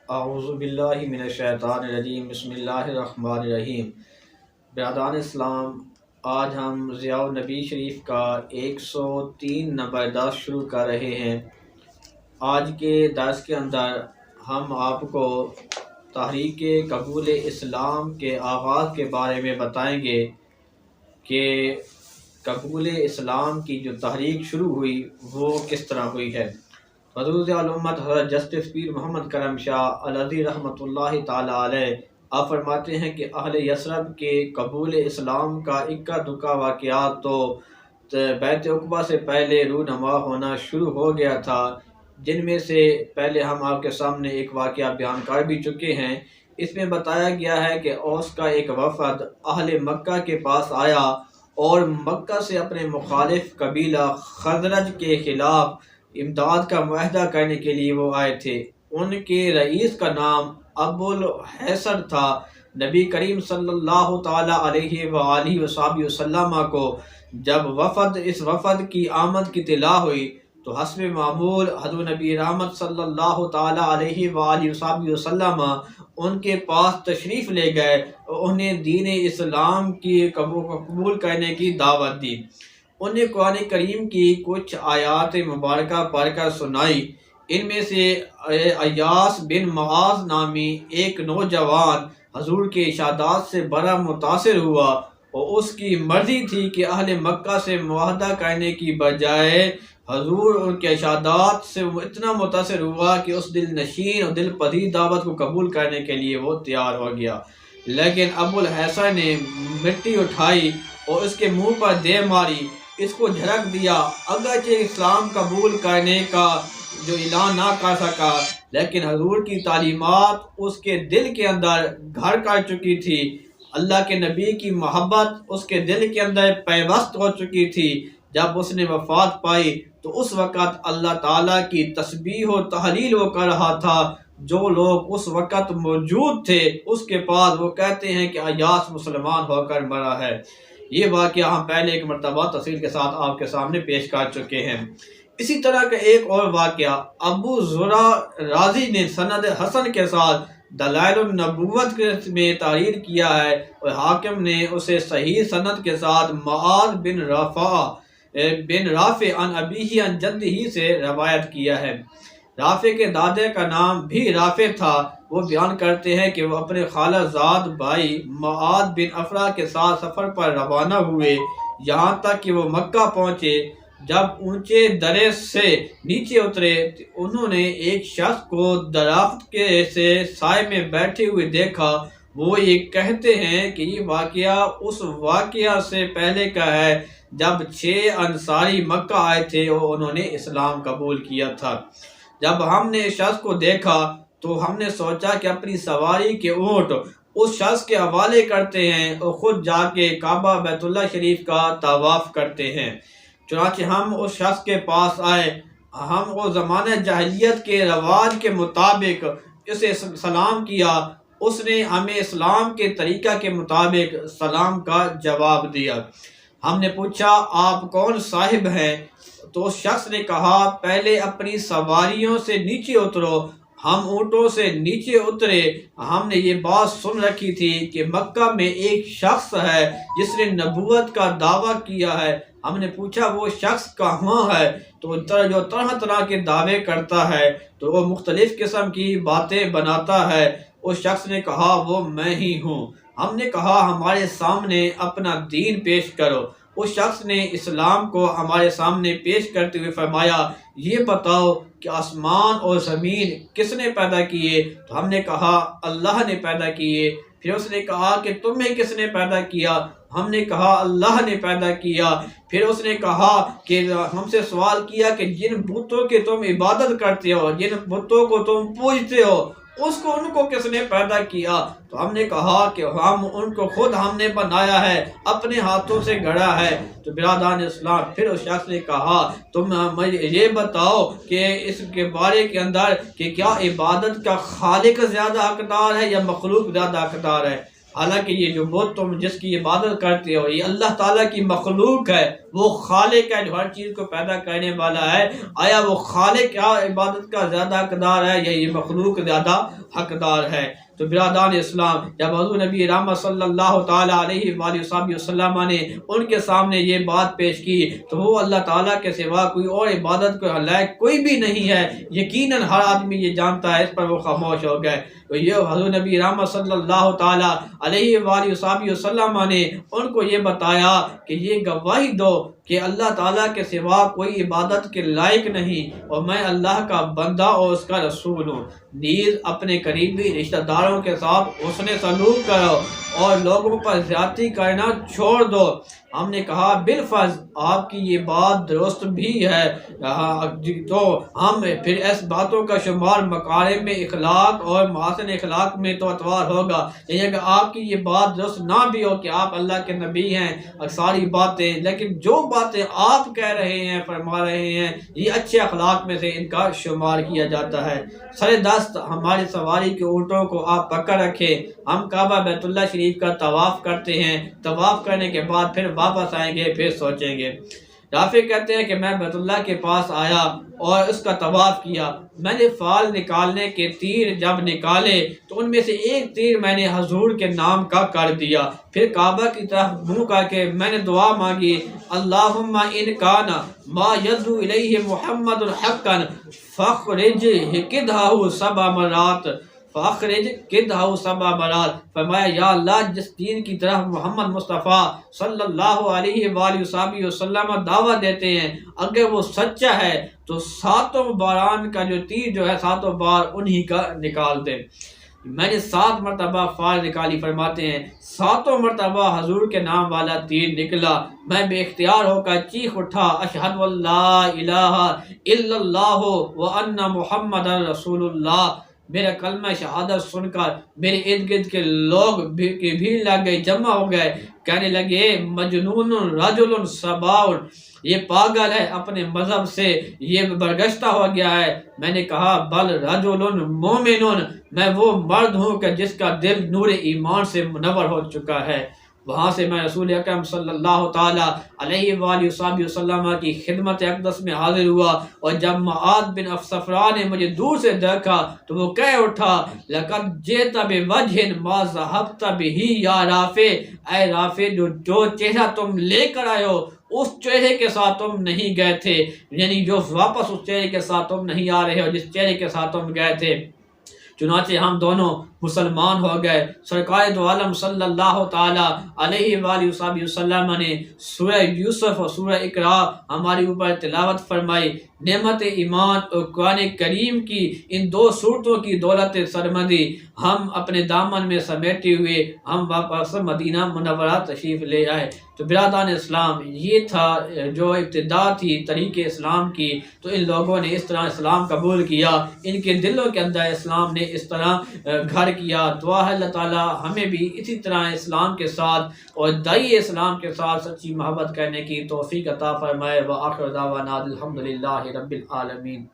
اعوذ باللہ من الشیطان الرجیم، بسم اللہ الرحمن الرحیم۔ برادران اسلام، آج ہم ضیاء النبی شریف کا 103 نمبر درس شروع کر رہے ہیں۔ آج کے درس کے اندر ہم آپ کو تحریک قبول اسلام کے آغاز کے بارے میں بتائیں گے کہ قبول اسلام کی جو تحریک شروع ہوئی وہ کس طرح ہوئی ہے۔ حضور امت حضرت جسٹس پیر محمد کرم شاہ العزیز رحمۃ اللہ تعالی علیہ آپ فرماتے ہیں کہ اہل یثرب کے قبول اسلام کا اکا دکا واقعات تو بیت عقبہ سے پہلے رونما ہونا شروع ہو گیا تھا، جن میں سے پہلے ہم آپ کے سامنے ایک واقعہ بیان کر بھی چکے ہیں۔ اس میں بتایا گیا ہے کہ اوس کا ایک وفد اہل مکہ کے پاس آیا اور مکہ سے اپنے مخالف قبیلہ خزرج کے خلاف امداد کا معاہدہ کرنے کے لیے وہ آئے تھے۔ ان کے رئیس کا نام ابو الحیثر تھا۔ نبی کریم صلی اللہ تعالی علیہ وآلہ وسلم کو جب اس وفد کی آمد کی اطلاع ہوئی تو حسب معمول حضور نبی رحمت صلی اللہ تعالی علیہ وآلہ وسلم ان کے پاس تشریف لے گئے اور انہیں دین اسلام کی قبول کرنے کی دعوت دی۔ انہیں قرآن کریم کی کچھ آیات مبارکہ پڑھ کر سنائی۔ ان میں سے ایاس بن معاذ نامی ایک نوجوان حضور کے ارشادات سے بڑا متاثر ہوا اور اس کی مرضی تھی کہ اہل مکہ سے معاہدہ کرنے کی بجائے حضور ان کے ارشادات سے اتنا متاثر ہوا کہ اس دل نشین اور دل پذیر دعوت کو قبول کرنے کے لیے وہ تیار ہو گیا۔ لیکن ابو الحیثر نے مٹی اٹھائی اور اس کے منہ پر دے ماری، اس کو جھڑک دیا۔ اگرچہ اسلام قبول کرنے کا جو اعلان نہ کر سکا، لیکن حضور کی تعلیمات اس کے دل کے اندر گھر کر چکی تھی۔ اللہ کے نبی کی محبت اس کے دل کے اندر پیوست ہو چکی تھی۔ جب اس نے وفات پائی تو اس وقت اللہ تعالیٰ کی تسبیح و تحلیل وہ کر رہا تھا۔ جو لوگ اس وقت موجود تھے اس کے پاس وہ کہتے ہیں کہ ایاس مسلمان ہو کر مرا ہے۔ یہ واقعہ ہم پہلے ایک مرتبہ تفصیل کے ساتھ آپ کے سامنے پیش کر چکے ہیں۔ اسی طرح کا ایک اور واقعہ ابو زرع رازی نے سند حسن کے ساتھ دلائل النبوت میں تحریر کیا ہے اور حاکم نے اسے صحیح سند کے ساتھ معاذ بن رافع عن ابیہ عن جدہ سے روایت کیا ہے۔ رافع کے دادے کا نام بھی رافع تھا۔ وہ بیان کرتے ہیں کہ وہ اپنے خالہ زاد بھائی معاذ بن افرا کے ساتھ سفر پر روانہ ہوئے، یہاں تک کہ وہ مکہ پہنچے۔ جب اونچے درے سے نیچے اترے انہوں نے ایک شخص کو درخت کے سے سائے میں بیٹھے ہوئے دیکھا۔ وہ یہ کہتے ہیں کہ یہ واقعہ اس واقعہ سے پہلے کا ہے جب 6 انصاری مکہ آئے تھے اور انہوں نے اسلام قبول کیا تھا۔ جب ہم نے شخص کو دیکھا تو ہم نے سوچا کہ اپنی سواری کے اونٹ اس شخص کے حوالے کرتے ہیں اور خود جا کے کعبہ بیت اللہ شریف کا طواف کرتے ہیں۔ چنانچہ ہم اس شخص کے پاس آئے، ہم وہ زمانہ جاہلیت کے رواج کے مطابق اسے سلام کیا۔ اس نے ہمیں اسلام کے طریقہ کے مطابق سلام کا جواب دیا۔ ہم نے پوچھا آپ کون صاحب ہیں؟ تو اس شخص نے کہا پہلے اپنی سواریوں سے نیچے اترو۔ ہم اونٹوں سے نیچے اترے۔ ہم نے یہ بات سن رکھی تھی کہ مکہ میں ایک شخص ہے جس نے نبوت کا دعویٰ کیا ہے۔ ہم نے پوچھا وہ شخص کہاں ہے؟ تو جو طرح طرح کے دعوے کرتا ہے تو وہ مختلف قسم کی باتیں بناتا ہے۔ اس شخص نے کہا وہ میں ہی ہوں۔ ہم نے کہا ہمارے سامنے اپنا دین پیش کرو۔ اس شخص نے اسلام کو ہمارے سامنے پیش کرتے ہوئے فرمایا یہ بتاؤ کہ آسمان اور زمین کس نے پیدا کیے؟ تو ہم نے کہا اللہ نے پیدا کیے۔ پھر اس نے کہا کہ تمہیں کس نے پیدا کیا؟ ہم نے کہا اللہ نے پیدا کیا۔ پھر اس نے کہا کہ ہم سے سوال کیا کہ جن بتوں کی تم عبادت کرتے ہو، جن بتوں کو تم پوجتے ہو، ان کو کس نے پیدا کیا؟ تو ہم نے کہا کہ ان کو خود ہم نے بنایا ہے، اپنے ہاتھوں سے گڑھا ہے۔ تو برادران اسلام پھر اس شخص نے کہا تم مجھے یہ بتاؤ کہ اس کے بارے کے اندر کہ کیا عبادت کا خالق زیادہ حقدار ہے یا مخلوق زیادہ حقدار ہے؟ حالانکہ یہ جو بت تم جس کی عبادت کرتے ہو یہ اللہ تعالیٰ کی مخلوق ہے، وہ خالق ہے جو ہر چیز کو پیدا کرنے والا ہے۔ آیا وہ خالق کیا عبادت کا زیادہ حقدار ہے یا یہ مخلوق زیادہ حقدار ہے؟ تو برادران اسلام، جب حضور نبی رحمت صلی اللہ تعالیٰ علیہ وآلہ وسلم نے ان کے سامنے یہ بات پیش کی تو وہ اللہ تعالیٰ کے سوا کوئی اور عبادت کو لائق کوئی بھی نہیں ہے، یقیناً ہر آدمی یہ جانتا ہے، اس پر وہ خاموش ہو گئے۔ تو یہ حضور نبی رحمت صلی اللہ تعالیٰ علیہ وآلہ وسلم نے ان کو یہ بتایا کہ یہ گواہی دو کہ اللہ تعالیٰ کے سوا کوئی عبادت کے لائق نہیں اور میں اللہ کا بندہ اور اس کا رسول ہوں۔ نیز اپنے قریبی رشتہ داروں کے ساتھ حسن سلوک کرو اور لوگوں پر زیادتی کرنا چھوڑ دو۔ ہم نے کہا بالفرض آپ کی یہ بات درست بھی ہے، تو ہم پھر اس باتوں کا شمار مکارم اخلاق اور محاسن اخلاق میں تو اتوار ہوگا، یعنی کہ آپ کی یہ بات درست نہ بھی ہو کہ آپ اللہ کے نبی ہیں اور ساری باتیں، لیکن جو باتیں آپ کہہ رہے ہیں فرما رہے ہیں یہ اچھے اخلاق میں سے ان کا شمار کیا جاتا ہے۔ سر دست ہماری سواری کے اونٹوں کو آپ پکڑ رکھیں، ہم کعبہ بیت اللہ شریف کا طواف کرتے ہیں، طواف کرنے کے بعد پھر واپس آئیں گے، پھر سوچیں گے۔ رافع کہتے ہیں کہ میں بیت اللہ کے پاس آیا اور اس کا طواف کیا، میں نے فال نکالنے کے تیر جب نکالے تو ان میں سے ایک تیر میں نے حضور کے نام کا کر دیا، پھر کعبہ کی طرف منہ کر کے میں نے دعا مانگی، اللہم ان کان ما یدعو الیہ محمد حقا فاخرج کدہہ سبع مرات فاخرج کدہہ سبع مرات۔ فرمایا یا اللہ جس دین کی طرف محمد مصطفیٰ صلی اللہ علیہ وآلہ وسلم دعوت دیتے ہیں اگر وہ سچا ہے تو ساتوں باران کا جو تیر جو ہے ساتوں بار انہی کا نکال دے۔ میں نے 7 مرتبہ فال نکالی، فرماتے ہیں ساتوں مرتبہ حضور کے نام والا تیر نکلا، میں بے اختیار ہو کر چیخ اٹھا اشہد واللہ الہ الا اللہ وان محمد رسول اللہ۔ میرا کلمہ شہادت سن کر میرے ارد گرد کے لوگ کی بھیڑ لگ گئی، جمع ہو گئے، کہنے لگے مجنون رجل سباؤ، یہ پاگل ہے، اپنے مذہب سے یہ برگشتہ ہو گیا ہے۔ میں نے کہا بل رجل مومن، میں وہ مرد ہوں کہ جس کا دل نور ایمان سے منور ہو چکا ہے۔ وہاں سے میں رسول اکرم صلی اللہ تعالیٰ علیہ وآلہ وسلم کی خدمت اقدس میں حاضر ہوا، اور جب معاذ بن صفرا نے مجھے دور سے دیکھا تو وہ کہہ اٹھا لقد جئت بوجہ ما ذهبت به یا رافع، اے رافع جو چہرہ تم لے کر آئے ہو اس چہرے کے ساتھ تم نہیں گئے تھے، یعنی جو واپس اس چہرے کے ساتھ تم نہیں آ رہے ہو جس چہرے کے ساتھ تم گئے تھے۔ چنانچہ ہم دونوں مسلمان ہو گئے۔ سرکار دو عالم صلی اللہ تعالیٰ علیہ وآلہ وسلم نے سورہ یوسف اور سورہ اقرا ہمارے اوپر تلاوت فرمائی۔ نعمت ایمان اور قرآن کریم کی ان 2 صورتوں کی دولت سرمدی ہم اپنے دامن میں سمیٹے ہوئے ہم واپس مدینہ منورہ تشریف لے آئے۔ تو برادران اسلام، یہ تھا جو ابتدا تھی طریق اسلام کی۔ تو ان لوگوں نے اس طرح اسلام قبول کیا، ان کے دلوں کے اندر اسلام نے اس طرح گھر کیا۔ دعا ہے اللہ تعالیٰ ہمیں بھی اسی طرح اسلام کے ساتھ اور دائی اسلام کے ساتھ سچی محبت کرنے کی توفیق عطا فرمائے۔ وآخر دعوانا الحمدللہ رب العالمین۔